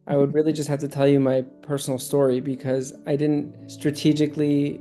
I would really just have to tell you my personal story because I didn't strategically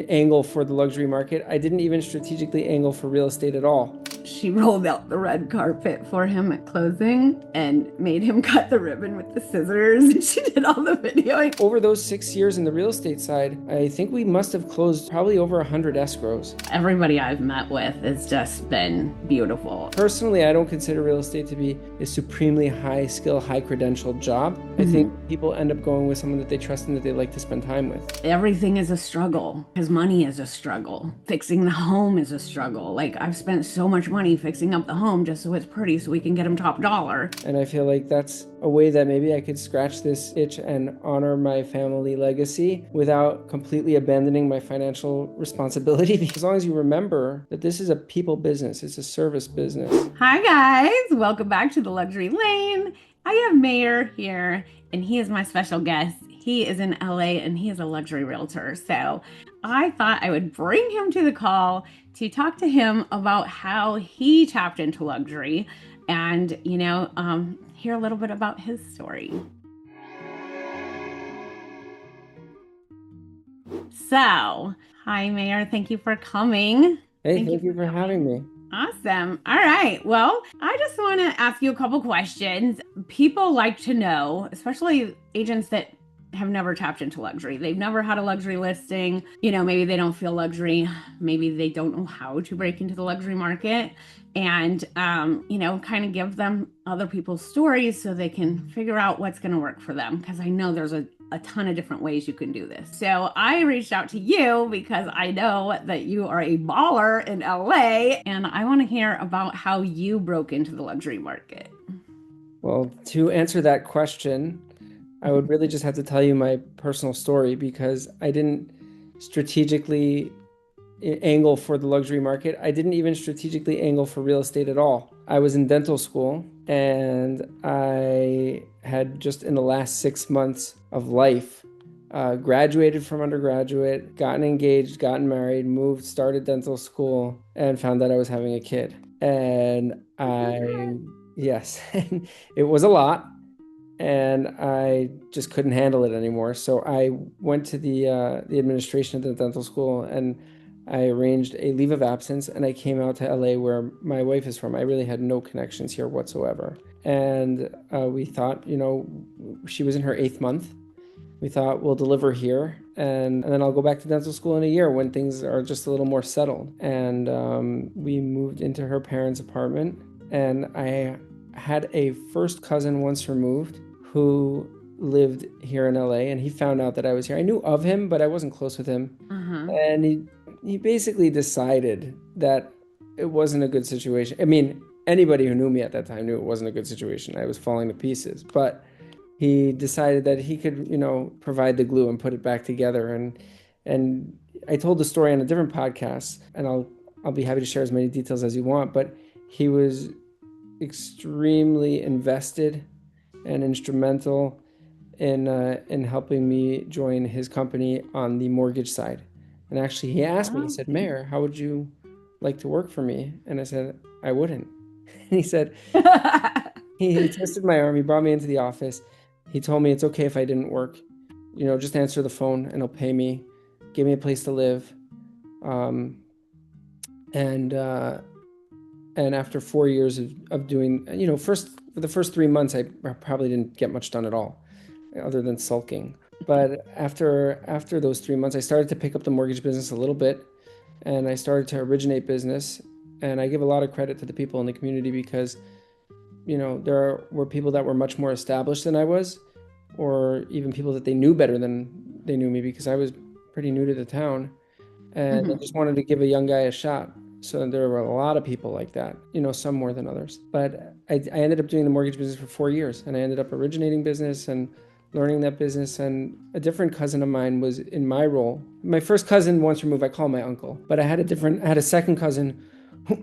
angle for the luxury market. I didn't even strategically angle for real estate at all. She rolled out the red carpet for him at closing and made him cut the ribbon with the scissors. She did all the videoing. Over those 6 years in the real estate side, I think we must have closed probably over 100 escrows. Everybody I've met with has just been beautiful. Personally, I don't consider real estate to be a supremely high skill, high credential job. I think people end up going with someone that they trust and that they like to spend time with. Everything is a struggle because money is a struggle. Fixing the home is a struggle. Like, I've spent so much money fixing up the home just so it's pretty so we can get him top dollar. And I feel like that's a way that maybe I could scratch this itch and honor my family legacy without completely abandoning my financial responsibility. As long as you remember that this is a people business, it's a service business. Hi, guys. Welcome back to the Luxury Lane. I have Meir here, and he is my special guest. He is in LA and he is a luxury realtor. So I thought I would bring him to the call to talk to him about how he tapped into luxury and, hear a little bit about his story. So, hi, Meir. Thank you for coming. Hey, thank you for having me. Awesome. All right. Well, I just want to ask you a couple questions. People like to know, especially agents that have never tapped into luxury. They've never had a luxury listing. Maybe they don't feel luxury. Maybe they don't know how to break into the luxury market and, kind of give them other people's stories so they can figure out what's going to work for them. Because I know there's a ton of different ways you can do this. So I reached out to you because I know that you are a baller in LA and I want to hear about how you broke into the luxury market. Well, to answer that question, I would really just have to tell you my personal story because I didn't strategically angle for the luxury market. I didn't even strategically angle for real estate at all. I was in dental school and I had just in the last 6 months of life graduated from undergraduate, gotten engaged, gotten married, moved, started dental school, and found that I was having a kid. And yes, it was a lot. And I just couldn't handle it anymore. So I went to the administration of the dental school and I arranged a leave of absence and I came out to LA where my wife is from. I really had no connections here whatsoever. And we thought, she was in her 8th month. We thought we'll deliver here and then I'll go back to dental school in a year when things are just a little more settled. And we moved into her parents' apartment and I had a first cousin once removed who lived here in LA and he found out that I was here. I knew of him, but I wasn't close with him. And he basically decided that it wasn't a good situation. I mean, anybody who knew me at that time knew it wasn't a good situation. I was falling to pieces, but he decided that he could, provide the glue and put it back together. And I told the story on a different podcast, and I'll be happy to share as many details as you want, but he was extremely invested and instrumental in helping me join his company on the mortgage side. And actually, he asked me, he said, Meir, how would you like to work for me? And I said, I wouldn't. And he said, he twisted my arm. He brought me into the office. He told me it's okay if I didn't work. Just answer the phone and he'll pay me, give me a place to live. And after 4 years of doing, for the first 3 months, I probably didn't get much done at all other than sulking. But after those 3 months, I started to pick up the mortgage business a little bit and I started to originate business. And I give a lot of credit to the people in the community because, there were people that were much more established than I was, or even people that they knew better than they knew me because I was pretty new to the town. And I just wanted to give a young guy a shot. So there were a lot of people like that, some more than others. But I ended up doing the mortgage business for 4 years and I ended up originating business and learning that business. And a different cousin of mine was in my role. My first cousin once removed, I call him my uncle, but I had a second cousin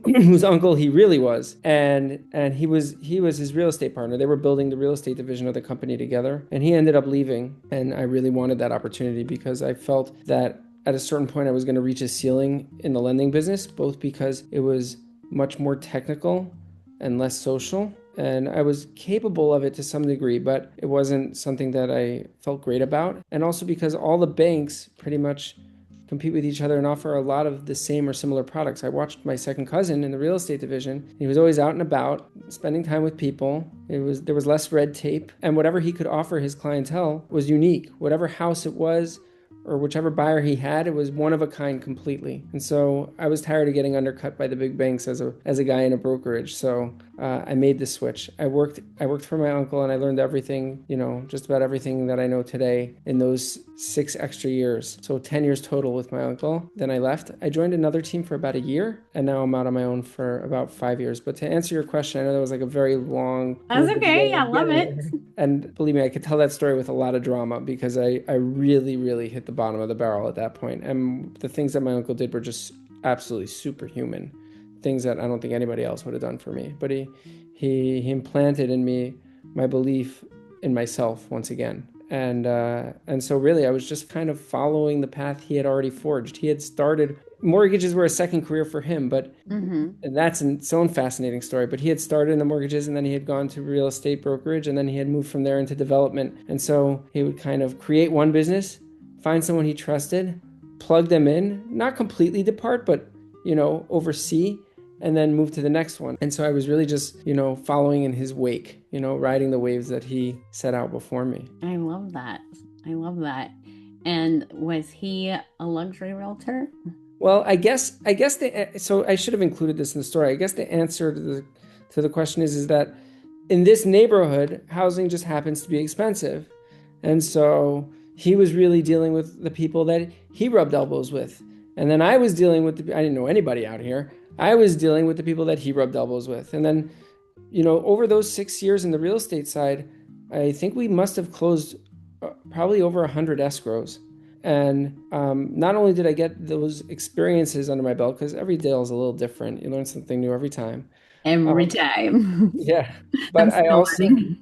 whose uncle he really was. And he was his real estate partner. They were building the real estate division of the company together. And he ended up leaving. And I really wanted that opportunity because I felt that at a certain point, I was going to reach a ceiling in the lending business, both because it was much more technical and less social. And I was capable of it to some degree, but it wasn't something that I felt great about. And also because all the banks pretty much compete with each other and offer a lot of the same or similar products. I watched my second cousin in the real estate division. He was always out and about, spending time with people. There was less red tape, and whatever he could offer his clientele was unique. Whatever house it was, or whichever buyer he had, it was one of a kind completely. And so I was tired of getting undercut by the big banks as a guy in a brokerage. So I made the switch. I worked for my uncle, and I learned everything, just about everything that I know today in those 6 extra years. So 10 years total with my uncle. Then I left. I joined another team for about a year, and now I'm out on my own for about 5 years. But to answer your question, I know that was like a very long That's winded way okay. I of love getting it. there. And believe me, I could tell that story with a lot of drama because I really, really hit the bottom of the barrel at that point. And the things that my uncle did were just absolutely superhuman, things that I don't think anybody else would have done for me. But he implanted in me my belief in myself once again. And so really I was just kind of following the path he had already forged. He had started mortgages were a second career for him, but Hmm. and that's its own fascinating story. But he had started in the mortgages and then he had gone to real estate brokerage and then he had moved from there into development. And so he would kind of create one business, find someone he trusted, plug them in, not completely depart, but, oversee and then move to the next one. And so I was really just, following in his wake, riding the waves that he set out before me. I love that. I love that. And was he a luxury realtor? Well, so I should have included this in the story. I guess the answer to the question is that in this neighborhood, housing just happens to be expensive. And so he was really dealing with the people that he rubbed elbows with. And then I was dealing with I didn't know anybody out here. I was dealing with the people that he rubbed elbows with. And then, over those 6 years in the real estate side, I think we must have closed probably over 100 escrows. And not only did I get those experiences under my belt, because every deal is a little different, you learn something new every time. Every Um, time. yeah, I'm but I still also, learning.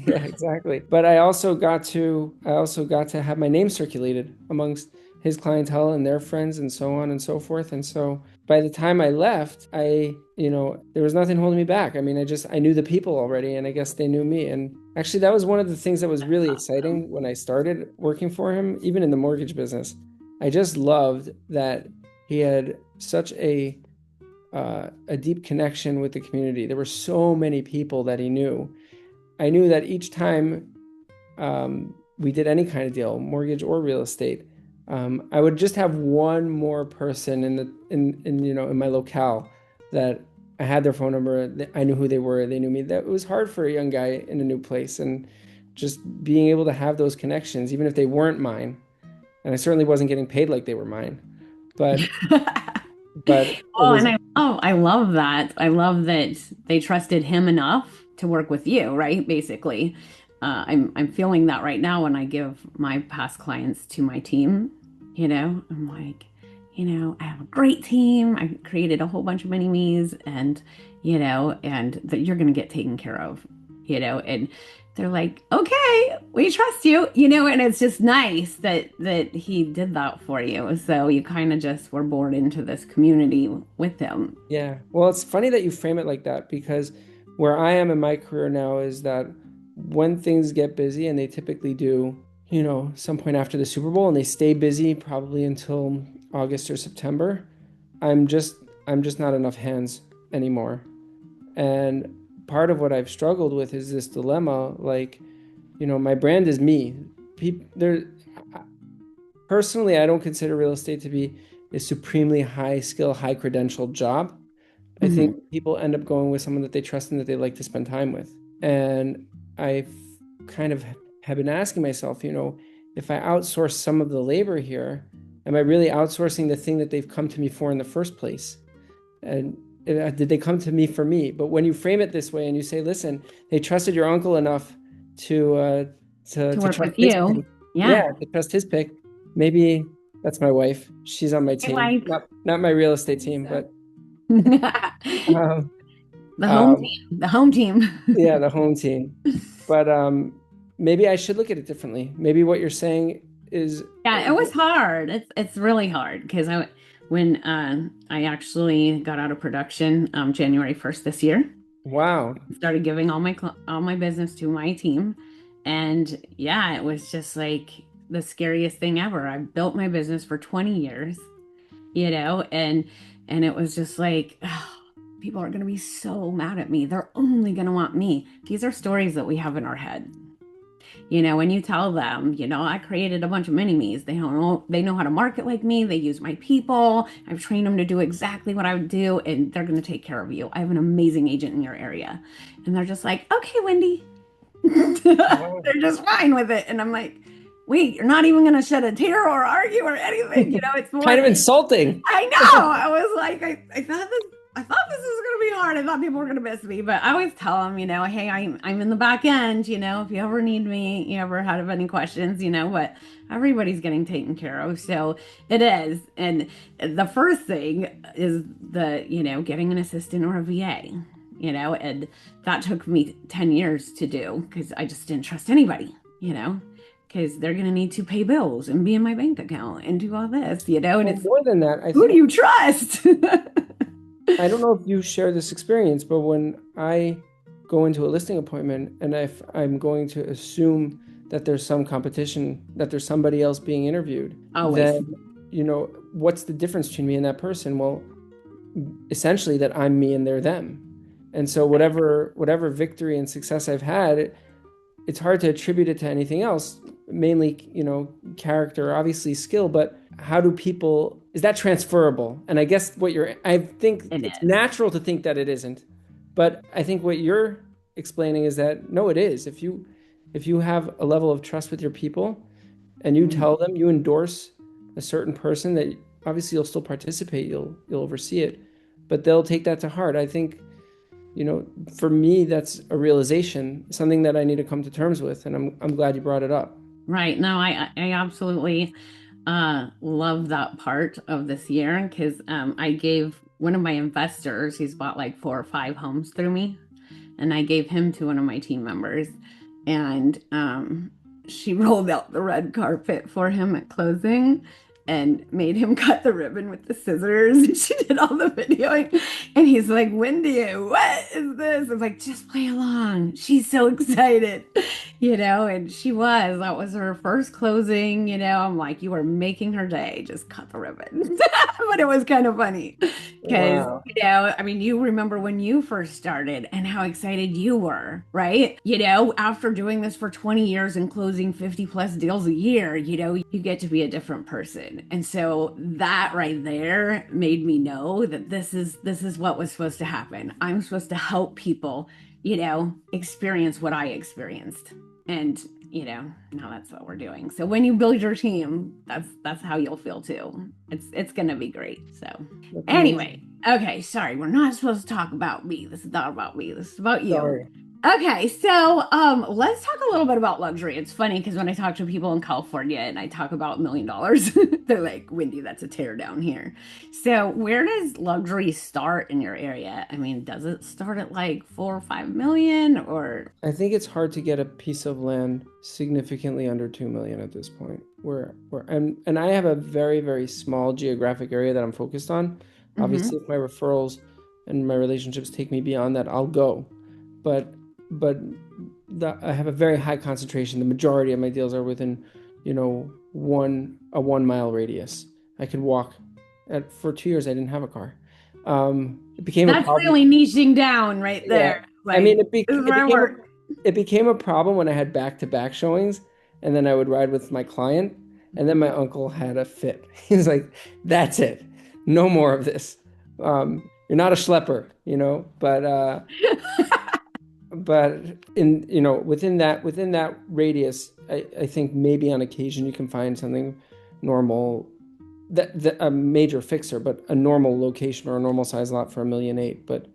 yeah, exactly. But I also got to have my name circulated amongst his clientele and their friends and so on and so forth. And so by the time I left, there was nothing holding me back. I mean, I knew the people already, and I guess they knew me. And actually, that was one of the things that was really exciting when I started working for him, even in the mortgage business. I just loved that he had such a deep connection with the community. There were so many people that he knew. I knew that each time we did any kind of deal, mortgage or real estate, I would just have one more person in my locale that I had their phone number. I knew who they were. They knew me. That it was hard for a young guy in a new place, and just being able to have those connections, even if they weren't mine, and I certainly wasn't getting paid like they were mine, but it Oh, was. and I love that. I love that they trusted him enough to work with you, right? Basically. I'm feeling that right now when I give my past clients to my team. I'm like, I have a great team. I created a whole bunch of mini me's and that you're gonna get taken care of, and they're like, okay, we trust you, and it's just nice that he did that for you. So you kind of just were born into this community with him. Yeah. Well, it's funny that you frame it like that because where I am in my career now is that when things get busy, and they typically do, some point after the Super Bowl, and they stay busy probably until August or September, I'm just I'm just not enough hands anymore. And part of what I've struggled with is this dilemma, like, my brand is me. People there Personally, I don't consider real estate to be a supremely high skill, high credentialed job. I think Hmm. people end up going with someone that they trust and that they like to spend time with. And I kind of have been asking myself, if I outsource some of the labor here, am I really outsourcing the thing that they've come to me for in the first place? And did they come to me for me? But when you frame it this way and you say, listen, they trusted your uncle enough to To to work trust with his you. pick, yeah, Yeah. to trust his pick. Maybe that's my wife. She's on my Hey, team, wife. not my real estate team, but The um, home um, team. The home team. yeah, the home team. But maybe I should look at it differently. Maybe what you're saying is, Yeah, it was hard. It's really hard because when I actually got out of production January 1st this year. Wow. Started giving all my business to my team. And yeah, it was just like the scariest thing ever. I built my business for 20 years, and it was just like, oh, people are going to be so mad at me. They're only going to want me. These are stories that we have in our head. When you tell them, I created a bunch of mini-me's, they know how to market like me. They use my people. I've trained them to do exactly what I would do, and they're going to take care of you. I have an amazing agent in your area. And they're just like, okay, Wendy. Wow. They're just fine with it. And I'm like, wait, you're not even going to shed a tear or argue or anything. It's Kind more, of insulting. I know. I was like, I thought this was gonna be hard. I thought people were gonna miss me, but I always tell them, hey, I'm in the back end. If you ever need me, you ever have any questions, but everybody's getting taken care of. So it is. And the first thing is getting an assistant or a VA. And that took me 10 years to do because I just didn't trust anybody. Because they're going to need to pay bills and be in my bank account and do all this, and Well, it's more than that, I who do think you trust? I don't know if you share this experience, but when I go into a listing appointment and if I'm going to assume that there's some competition, that there's somebody else being interviewed, Always. then, what's the difference between me and that person? Well, essentially that I'm me and they're them. And so whatever victory and success I've had, it's hard to attribute it to anything else, mainly, character, obviously skill, but how do people, is that transferable? And I guess I think It it's is. natural to think that it isn't, but I think what you're explaining is that no, it is. If you have a level of trust with your people and you Mhm. tell them, you endorse a certain person that obviously you'll still participate, you'll oversee it, but they'll take that to heart. I think for me, that's a realization, something that I need to come to terms with, and I'm glad you brought it up. Right. No, I absolutely love that part of this year because I gave one of my investors, he's bought like 4 or 5 homes through me, and I gave him to one of my team members. And she rolled out the red carpet for him at closing and made him cut the ribbon with the scissors. And she did all the videoing. And he's like, Wendy, what is this? I was like, just play along. She's so excited, and she was. That was her first closing. I'm like, you are making her day. Just cut the ribbon. But it was kind of funny because, Wow. I mean, you remember when you first started and how excited you were, right? After doing this for 20 years and closing 50 plus deals a year, you get to be a different person. And so that right there made me know that this is what was supposed to happen. I'm supposed to help people, experience what I experienced. And now that's what we're doing. So when you build your team, that's how you'll feel too. It's gonna be great. So That's anyway, amazing. okay, sorry, we're not supposed to talk about me. This is not about me. This is about you. Sorry. Okay, so let's talk a little bit about luxury. It's funny because when I talk to people in California and I talk about $1 million, they're like, Wendy, that's a tear down here. So where does luxury start in your area? I mean, does it start at like 4 or 5 million or I think it's hard to get a piece of land significantly under 2 million at this point. And I have a very, very small geographic area that I'm focused on. mm-hmm. Obviously, if my referrals and my relationships take me beyond that, I'll go. But but I have a very high concentration. The majority of my deals are within, 1 mile radius. I could walk. For 2 years, I didn't have a car. It became a That's problem. really niching down right Yeah, there. I mean, Like, this is where I work. it became a problem when I had back-to-back showings, and then I would ride with my client, and then my uncle had a fit. He's like, "That's it, no more of this. You're not a schlepper, but within that radius, I think maybe on occasion you can find something normal, that a major fixer, but a normal location or a normal size lot for 1.8 million. But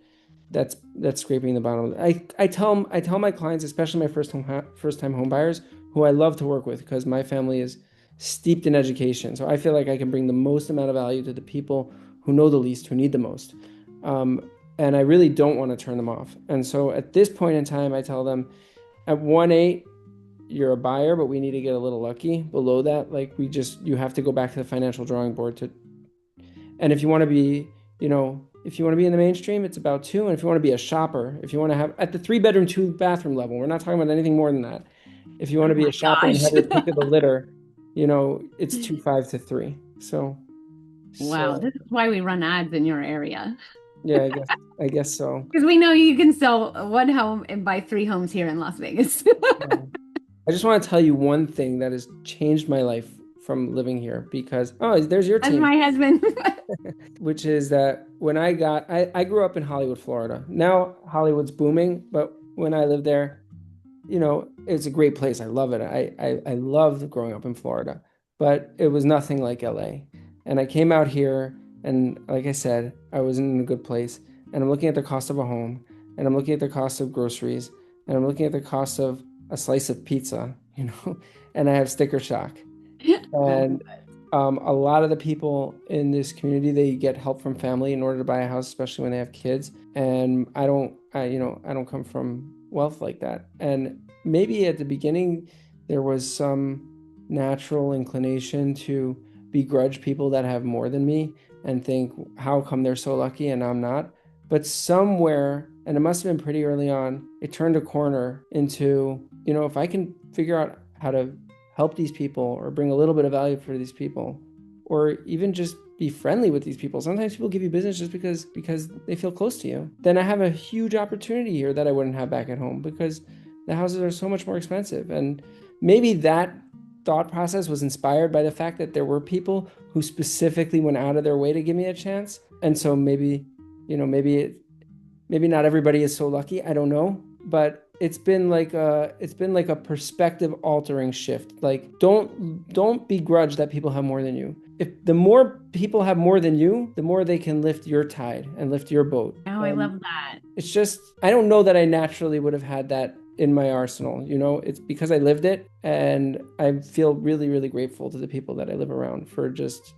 that's scraping the bottom. I tell my clients, especially my first time home buyers, who I love to work with because my family is steeped in education. So I feel like I can bring the most amount of value to the people who know the least, who need the most. And I really don't want to turn them off. And so at this point in time, I tell them at 1.8, you're a buyer, but we need to get a little lucky. Below that, like you have to go back to the financial drawing board to, and if you want to be, if you want to be in the mainstream, it's about two. And if you want to be a shopper, if you want to have at the 3 bedroom, 2 bathroom level, we're not talking about anything more than that. If you want Oh to be a my shopper and gosh. have your pick of the litter, it's 2.5 to 3. So, Wow, so this is why we run ads in your area. yeah, I guess so. Because we know you can sell one home and buy three homes here in Las Vegas. Yeah. I just want to tell you one thing that has changed my life from living here because, oh, there's your As team, my husband. which is that I grew up in Hollywood, Florida. Now Hollywood's booming, but when I lived there, it's a great place. I love it. I loved growing up in Florida, but it was nothing like LA. And I came out here, and like I said, I was in a good place. And I'm looking at the cost of a home, and I'm looking at the cost of groceries, and I'm looking at the cost of a slice of pizza, and I have sticker shock. Oh, And a lot of the people in this community, they get help from family in order to buy a house, especially when they have kids. And I don't come from wealth like that. And maybe at the beginning, there was some natural inclination to begrudge people that have more than me and think, how come they're so lucky and I'm not? But somewhere, and it must have been pretty early on, it turned a corner into, if I can figure out how to help these people or bring a little bit of value for these people or even just be friendly with these people. Sometimes people give you business just because they feel close to you. Then I have a huge opportunity here that I wouldn't have back at home because the houses are so much more expensive. And maybe that thought process was inspired by the fact that there were people who specifically went out of their way to give me a chance. And so maybe not everybody is so lucky. I don't know, but it's been like a perspective altering shift. Like don't begrudge that people have more than you. If the more people have more than you, the more they can lift your tide and lift your boat. I And love that. it's just I don't know that I naturally would have had that in my arsenal. It's because I lived it, and I feel really, really grateful to the people that I live around for just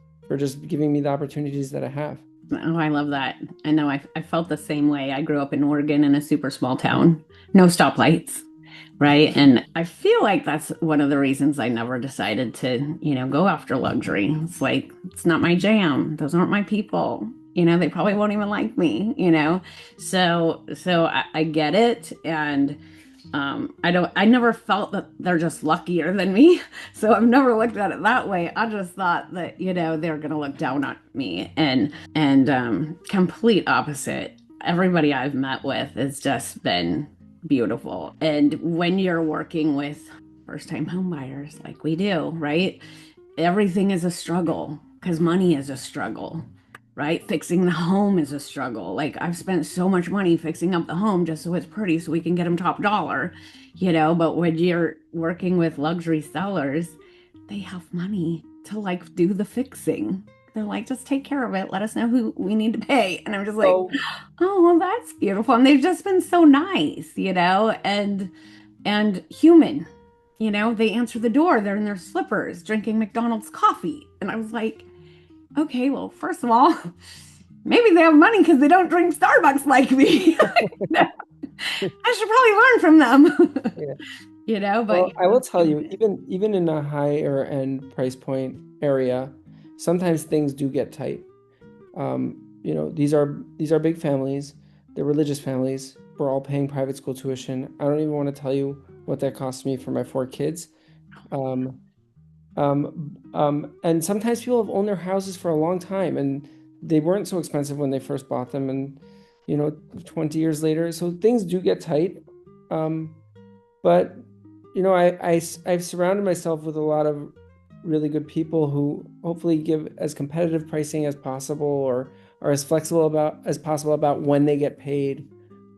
giving me the opportunities that I have. Oh, I love that. I know I felt the same way. I grew up in Oregon in a super small town, no stoplights, right? And I feel like that's one of the reasons I never decided to, go after luxury. It's like, it's not my jam. Those aren't my people. They probably won't even like me. So I get it. And I never felt that they're just luckier than me. So I've never looked at it that way. I just thought that, they're gonna look down on me and complete opposite. Everybody I've met with has just been beautiful. And when you're working with first time home buyers like we do, right? Everything is a struggle because money is a struggle, right? Fixing the home is a struggle. Like I've spent so much money fixing up the home just so it's pretty so we can get them top dollar, but when you're working with luxury sellers, they have money to like do the fixing. They're like, just take care of it. Let us know who we need to pay. And I'm just like, So oh, well, that's beautiful. And they've just been so nice, and human. They answer the door. They're in their slippers drinking McDonald's coffee. And I was like, okay, well, first of all, maybe they have money because they don't drink Starbucks like me. I should probably learn from them. yeah. But Well, I will tell you, even in a higher end price point area, sometimes things do get tight. These are big families. They're religious families. We're all paying private school tuition. I don't even want to tell you what that cost me for my 4 kids. Um, and sometimes people have owned their houses for a long time, and they weren't so expensive when they first bought them, and 20 years later, so things do get tight. Um, but I've surrounded myself with a lot of really good people who hopefully give as competitive pricing as possible or are as flexible about as possible about when they get paid.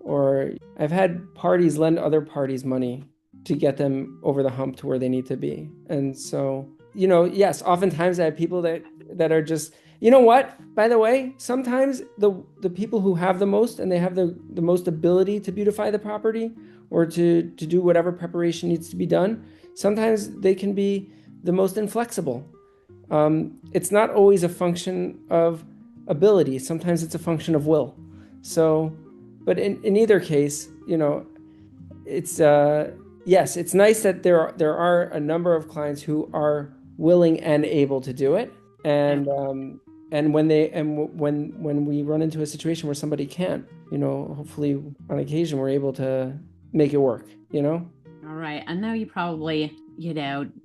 Or I've had parties lend other parties money to get them over the hump to where they need to be. And so, yes, oftentimes I have people that are just, what? By the way, sometimes the people who have the most and they have the most ability to beautify the property or to do whatever preparation needs to be done, sometimes they can be the most inflexible. It's not always a function of ability. Sometimes it's a function of will. So, but in either case, it's yes, it's nice that there are a number of clients who are willing and able to do it, and And when we run into a situation where somebody can't, hopefully on occasion we're able to make it work, All right. I know you probably,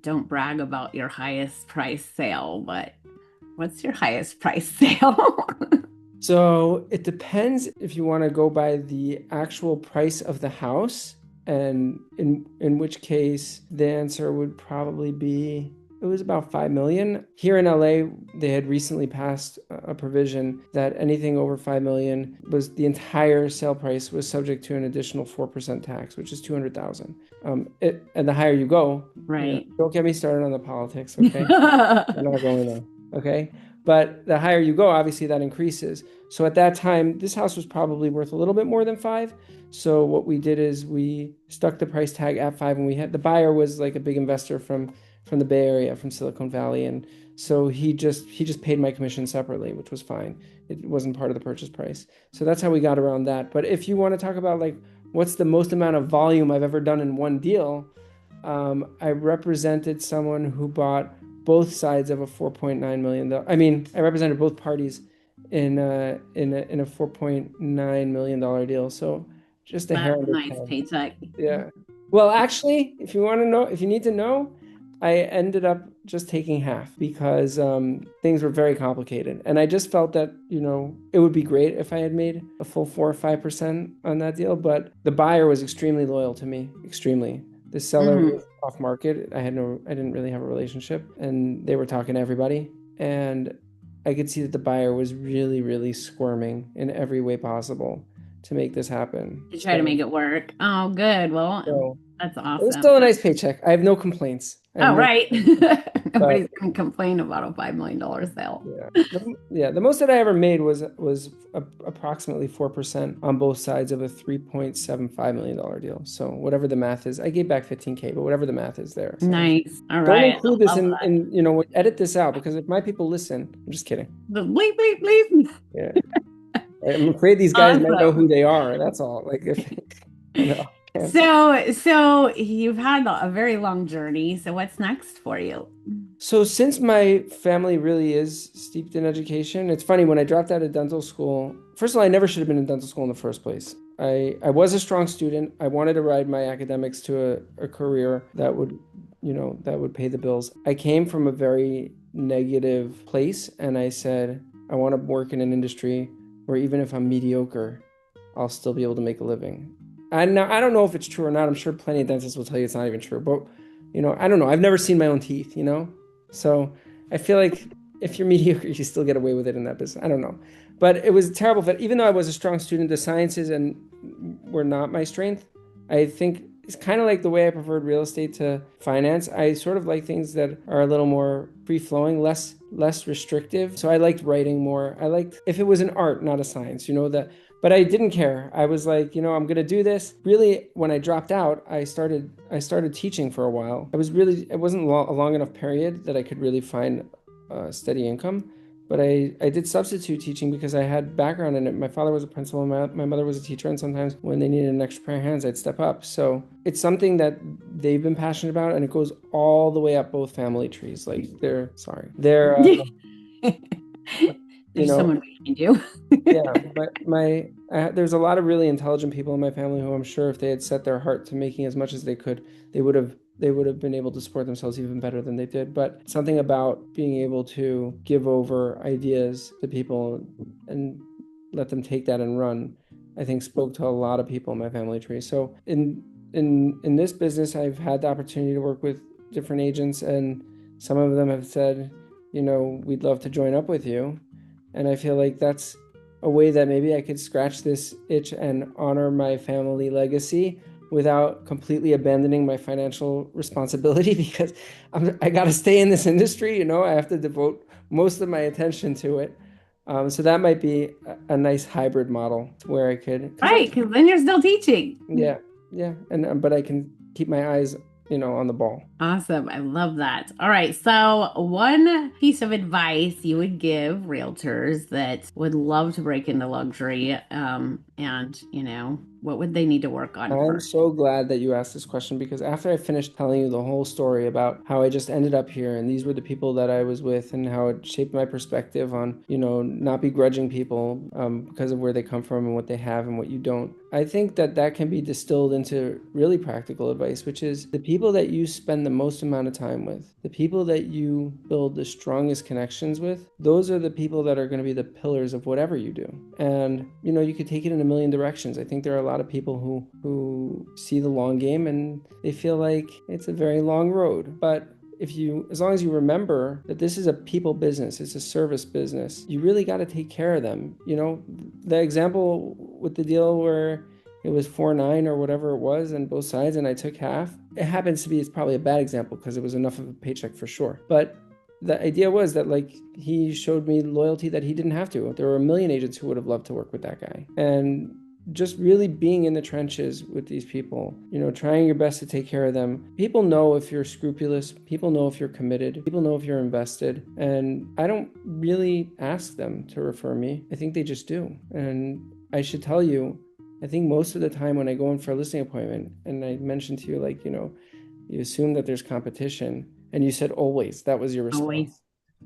don't brag about your highest price sale, but what's your highest price sale? So it depends if you want to go by the actual price of the house, and in which case the answer would probably be it was about 5 million. Here in LA, they had recently passed a provision that anything over 5 million was the entire sale price was subject to an additional 4% tax, which is 200,000. And the higher you go, Right. don't get me started on the politics, okay? I'm not going there, okay? But the higher you go, obviously that increases. So at that time, this house was probably worth a little bit more than 5. So what we did is we stuck the price tag at 5, and we had the buyer was like a big investor from the Bay Area, from Silicon Valley, and so he just paid my commission separately, which was fine. It wasn't part of the purchase price. So that's how we got around that. But if you want to talk about like what's the most amount of volume I've ever done in one deal, I represented someone who bought both sides of a $4.9 million. I mean, I represented both parties in a $4.9 million deal. So just a hair That's a under nice 10. paycheck. Yeah. Well, actually, if you want to know, if you need to know, I ended up just taking half because things were very complicated. And I just felt that, it would be great if I had made a full 4 or 5% on that deal. But the buyer was extremely loyal to me, extremely. The seller Hmm. was off market. I didn't really have a relationship, and they were talking to everybody. And I could see that the buyer was really, really squirming in every way possible to make this happen. To try to make it work. Oh, good. Well, So that's it was awesome. still a nice paycheck. I have no complaints. I have Oh, no, right. but Nobody's going to complain about a $5 million sale. yeah, the most that I ever made was approximately 4% on both sides of a $3.75 million deal. So whatever the math is, I gave back 15K, but whatever the math is there. So Nice. All don't right. include I this love in edit this out, because if my people listen, I'm just kidding. that. The bleep, bleep, bleep. Yeah, I'm afraid these guys might know who Awesome. they are. That's all. Like if cancel. So you've had a very long journey. So what's next for you? So since my family really is steeped in education, it's funny when I dropped out of dental school. First of all, I never should have been in dental school in the first place. I was a strong student. I wanted to ride my academics to a career that would pay the bills. I came from a very negative place, and I said, I want to work in an industry where even if I'm mediocre, I'll still be able to make a living. And now I don't know if it's true or not. I'm sure plenty of dentists will tell you it's not even true, but I don't know. I've never seen my own teeth. So I feel like if you're mediocre, you still get away with it in that business. I don't know. But it was terrible that even though I was a strong student, the sciences and were not my strength. I think it's kind of like the way I preferred real estate to finance. I sort of like things that are a little more free flowing, less restrictive. So I liked writing more. I liked if it was an art, not a science, that but I didn't care. I was like, I'm gonna do this. Really, when I dropped out, I started teaching for a while. It wasn't a long enough period that I could really find a steady income. But I did substitute teaching because I had background in it. My father was a principal, and my mother was a teacher, and sometimes when they needed an extra pair of hands, I'd step up. So it's something that they've been passionate about, and it goes all the way up both family trees. Like you There's know, someone behind you. yeah, there's a lot of really intelligent people in my family who I'm sure if they had set their heart to making as much as they could, they would have been able to support themselves even better than they did. But something about being able to give over ideas to people and let them take that and run, I think spoke to a lot of people in my family tree. So in this business, I've had the opportunity to work with different agents, and some of them have said, we'd love to join up with you. And I feel like that's a way that maybe I could scratch this itch and honor my family legacy without completely abandoning my financial responsibility because I got to stay in this industry. I have to devote most of my attention to it. So that might be a nice hybrid model where I could, because Right, because then you're still teaching. yeah, yeah, and but I can keep my eyes, on the ball. Awesome. I love that. All right. So, one piece of advice you would give realtors that would love to break into luxury and, What would they need to work on I'm first? so glad that you asked this question because after I finished telling you the whole story about how I just ended up here and these were the people that I was with and how it shaped my perspective on, not begrudging people because of where they come from and what they have and what you don't. I think that that can be distilled into really practical advice, which is the people that you spend the most amount of time with, the people that you build the strongest connections with, those are the people that are going to be the pillars of whatever you do. And, you could take it in a million directions. I think there are a lot of people who see the long game and they feel like it's a very long road. But as long as you remember that this is a people business, it's a service business, you really got to take care of them. The example with the deal where it was 4-9 or whatever it was on both sides and I took half, it happens to be, it's probably a bad example because it was enough of a paycheck for sure. But the idea was that he showed me loyalty that he didn't have to. There were a million agents who would have loved to work with that guy. And just really being in the trenches with these people, trying your best to take care of them. People know if you're scrupulous, people know if you're committed, people know if you're invested. And I don't really ask them to refer me. I think they just do. And I should tell you, I think most of the time when I go in for a listing appointment and I mentioned to you, you assume that there's competition and you said always, that was your Always.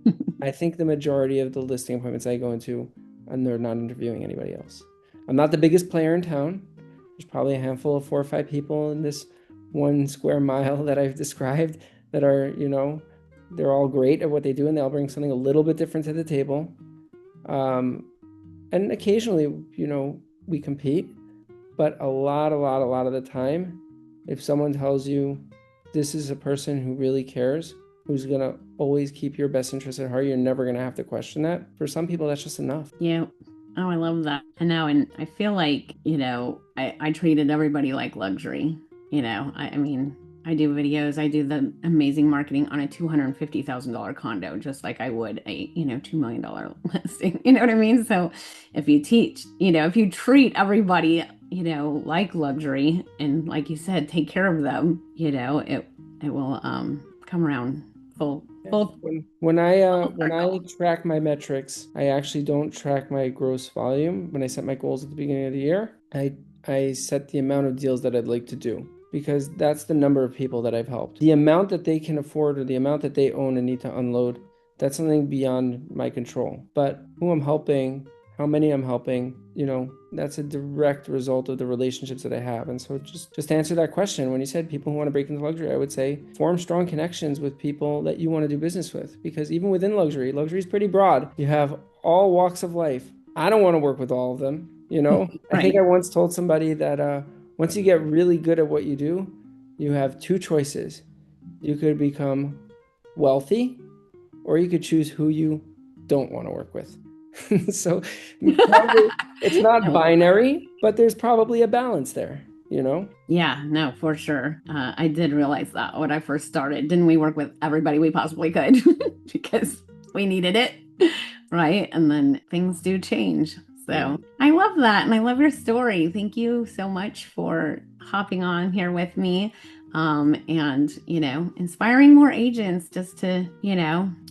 response. I think the majority of the listing appointments I go into, and they're not interviewing anybody else. I'm not the biggest player in town. There's probably a handful of 4 or 5 people in this 1 square mile that I've described that are, they're all great at what they do and they all bring something a little bit different to the table. And occasionally, we compete, but a lot of the time, if someone tells you this is a person who really cares, who's going to always keep your best interest at heart, you're never going to have to question that. For some people, that's just enough. Yeah. Oh, I love that. I know. And I feel like, I treated everybody like luxury. I mean, I do videos, I do the amazing marketing on a $250,000 condo, just like I would a, $2 million listing. You know what I mean? So if you if you treat everybody, like luxury and like you said, take care of them, it will come around full. When I track my metrics, I actually don't track my gross volume. When I set my goals at the beginning of the year, I set the amount of deals that I'd like to do because that's the number of people that I've helped. The amount that they can afford or the amount that they own and need to unload, that's something beyond my control. But who I'm helping, how many I'm helping, that's a direct result of the relationships that I have. And so just to answer that question, when you said people who want to break into luxury, I would say form strong connections with people that you want to do business with, because even within luxury is pretty broad. You have all walks of life. I don't want to work with all of them. I think Right. I once told somebody that once you get really good at what you do, you have 2 choices. You could become wealthy or you could choose who you don't want to work with. So probably it's not binary, but there's probably a balance there. Yeah, no, for sure. I did realize that when I first started. Didn't we work with everybody we possibly could because we needed it, right? And then things do change. So I love that. And I love your story. Thank you so much for hopping on here with me. And, inspiring more agents just to,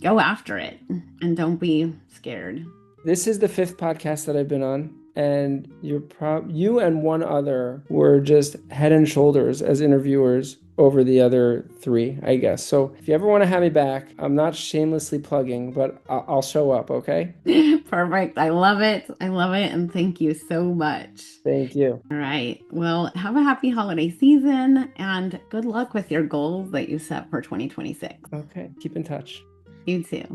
go after it and don't be scared. This is the 5th podcast that I've been on, and you and one other were just head and shoulders as interviewers over the other 3, I guess. So if you ever want to have me back, I'm not shamelessly plugging, but I'll show up, okay? Perfect. I love it. I love it. And thank you so much. Thank you. All right. Well, have a happy holiday season and good luck with your goals that you set for 2026. Okay, keep in touch. You too.